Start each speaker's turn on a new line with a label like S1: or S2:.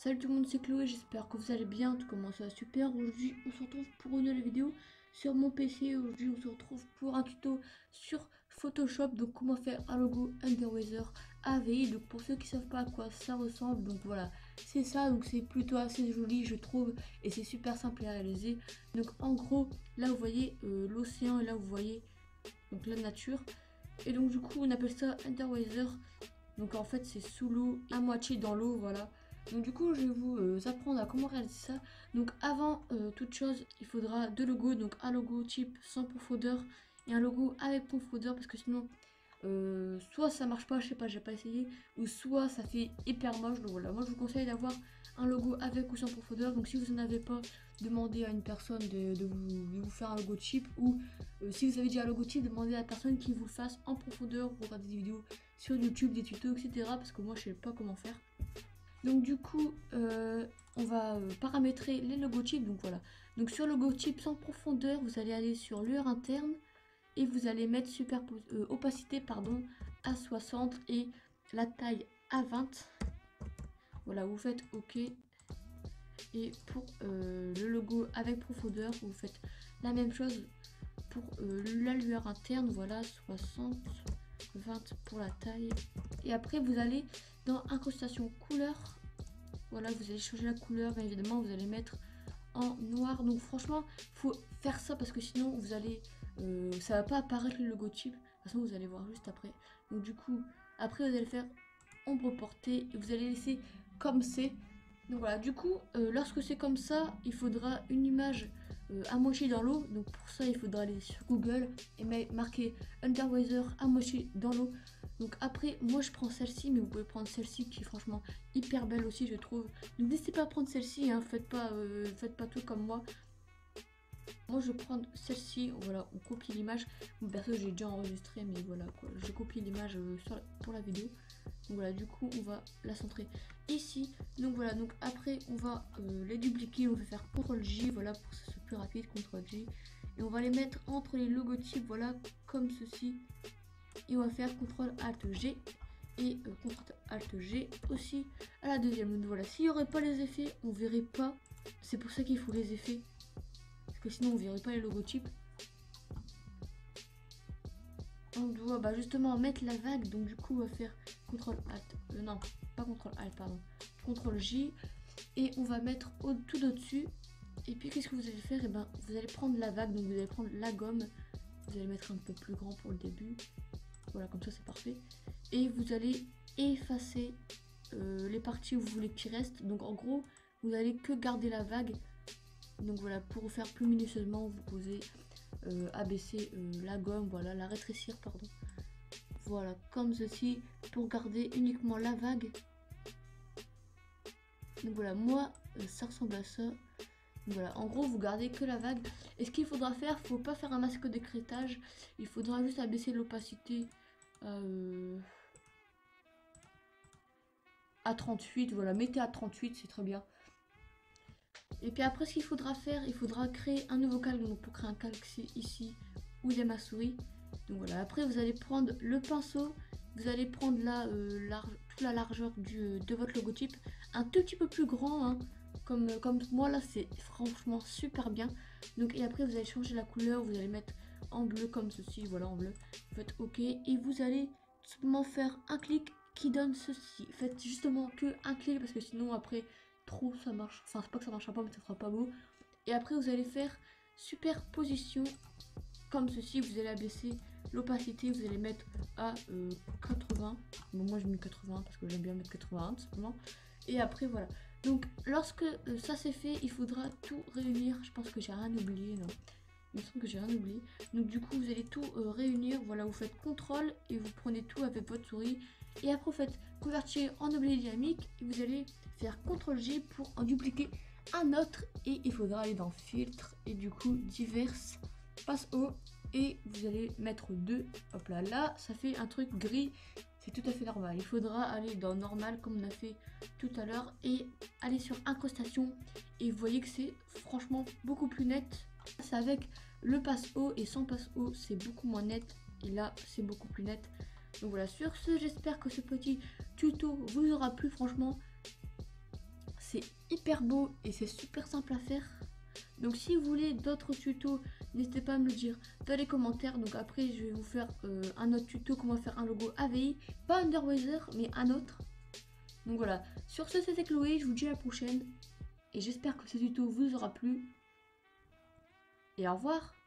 S1: Salut tout le monde, c'est Chloé, j'espère que vous allez bien, tout commence ça va super. Aujourd'hui on se retrouve pour une nouvelle vidéo sur mon PC. Aujourd'hui on se retrouve pour un tuto sur Photoshop, donc comment faire un logo Underweather AVI. Donc pour ceux qui savent pas à quoi ça ressemble, donc voilà, c'est ça, donc c'est plutôt assez joli je trouve, et c'est super simple à réaliser. Donc en gros, là vous voyez l'océan, et là vous voyez donc la nature, et donc du coup on appelle ça Underweather. Donc en fait c'est sous l'eau, à moitié dans l'eau, voilà. Donc du coup je vais vous apprendre à comment réaliser ça. Donc avant toute chose, il faudra deux logos, donc un logo type sans profondeur et un logo avec profondeur, parce que sinon soit ça marche pas, je sais pas, j'ai pas essayé, ou soit ça fait hyper moche. Donc voilà, moi je vous conseille d'avoir un logo avec ou sans profondeur. Donc si vous en avez pas, demandez à une personne de vous faire un logo type, ou si vous avez déjà un logo type, demandez à la personne qui vous le fasse en profondeur. Vous regardez des vidéos sur YouTube, des tutos, etc. Parce que moi je sais pas comment faire. Donc du coup on va paramétrer les logotypes. Donc voilà, donc sur logotype sans profondeur, vous allez aller sur lueur interne et vous allez mettre opacité pardon à 60 et la taille à 20. Voilà, vous faites OK. Et pour le logo avec profondeur, vous faites la même chose pour la lueur interne. Voilà, 60, 20 pour la taille. Et après vous allez dans incrustation couleur. Voilà, vous allez changer la couleur, bien évidemment vous allez mettre en noir. Donc franchement faut faire ça parce que sinon vous allez ça va pas apparaître le logotype. De toute façon vous allez voir juste après. Donc du coup après vous allez faire ombre portée et vous allez laisser comme c'est. Donc voilà, du coup lorsque c'est comme ça, il faudra une image à moitié dans l'eau. Donc pour ça il faudra aller sur Google et marquer Underweather à moitié dans l'eau. Donc après moi je prends celle-ci, mais vous pouvez prendre celle-ci qui est franchement hyper belle aussi je trouve. Donc n'hésitez pas à prendre celle-ci, hein, faites pas tout comme moi. Moi je vais prendre celle-ci. Voilà, on copie l'image. Bon, perso j'ai déjà enregistré, mais voilà quoi, j'ai copié l'image pour la vidéo. Donc voilà, du coup on va la centrer ici. Donc voilà, donc après on va les dupliquer. On va faire CTRL J, voilà, pour que ce soit plus rapide, CTRL J. Et on va les mettre entre les logotypes, voilà, comme ceci. Et on va faire CTRL ALT G et CTRL ALT G aussi à la deuxième. Donc voilà, s'il n'y aurait pas les effets, on verrait pas. C'est pour ça qu'il faut les effets, parce que sinon on verrait pas les logotypes. On doit justement mettre la vague. Donc du coup on va faire CTRL ALT, non pas CTRL ALT pardon, CTRL J, et on va mettre tout au-dessus. Et puis qu'est-ce que vous allez faire? Et ben vous allez prendre la vague, donc vous allez prendre la gomme, vous allez mettre un peu plus grand pour le début. Voilà, comme ça c'est parfait. Et vous allez effacer les parties où vous voulez qu'il reste. Donc en gros vous allez que garder la vague. Donc voilà, pour faire plus minutieusement vous posez abaisser la gomme, voilà, la rétrécir pardon, voilà, comme ceci, pour garder uniquement la vague. Donc voilà, moi ça ressemble à ça. Donc voilà, en gros vous gardez que la vague. Et ce qu'il faudra faire, faut pas faire un masque d'écrêtage, il faudra juste abaisser l'opacité à 38. Voilà, mettez à 38, c'est très bien. Et puis après ce qu'il faudra faire, il faudra créer un nouveau calque. Donc pour créer un calque, c'est ici où il y a ma souris. Donc voilà, après vous allez prendre le pinceau, vous allez prendre toute la largeur de votre logotype, un tout petit peu plus grand, hein, comme moi là, c'est franchement super bien. Donc et après vous allez changer la couleur, vous allez mettre en bleu comme ceci, voilà, en bleu. Vous faites OK et vous allez simplement faire un clic qui donne ceci. Faites justement que un clic parce que sinon après trop ça marche, enfin c'est pas que ça marchera pas, mais ça sera pas beau. Et après vous allez faire superposition comme ceci, vous allez abaisser l'opacité, vous allez mettre à 80. Bon, moi je mets 80 parce que j'aime bien mettre 81 tout simplement. Et après voilà, donc lorsque ça c'est fait, il faudra tout réunir. Je pense que j'ai rien oublié, non, il me semble que j'ai rien oublié. Donc du coup vous allez tout réunir, voilà, vous faites CTRL et vous prenez tout avec votre souris. Et après vous faites convertir en objet dynamique et vous allez faire CTRL G pour en dupliquer un autre. Et il faudra aller dans filtre et du coup diverses, passe haut, et vous allez mettre 2. Hop là, là ça fait un truc gris, c'est tout à fait normal. Il faudra aller dans normal comme on a fait tout à l'heure et aller sur incrustation. Et vous voyez que c'est franchement beaucoup plus net. C'est avec le passe haut, et sans passe haut c'est beaucoup moins net, et là c'est beaucoup plus net. Donc voilà, sur ce j'espère que ce petit tuto vous aura plu. Franchement c'est hyper beau et c'est super simple à faire. Donc si vous voulez d'autres tutos, n'hésitez pas à me le dire dans les commentaires. Donc après je vais vous faire un autre tuto comment faire un logo AVI, pas Underweather mais un autre. Donc voilà, sur ce c'était Chloé, je vous dis à la prochaine et j'espère que ce tuto vous aura plu et au revoir.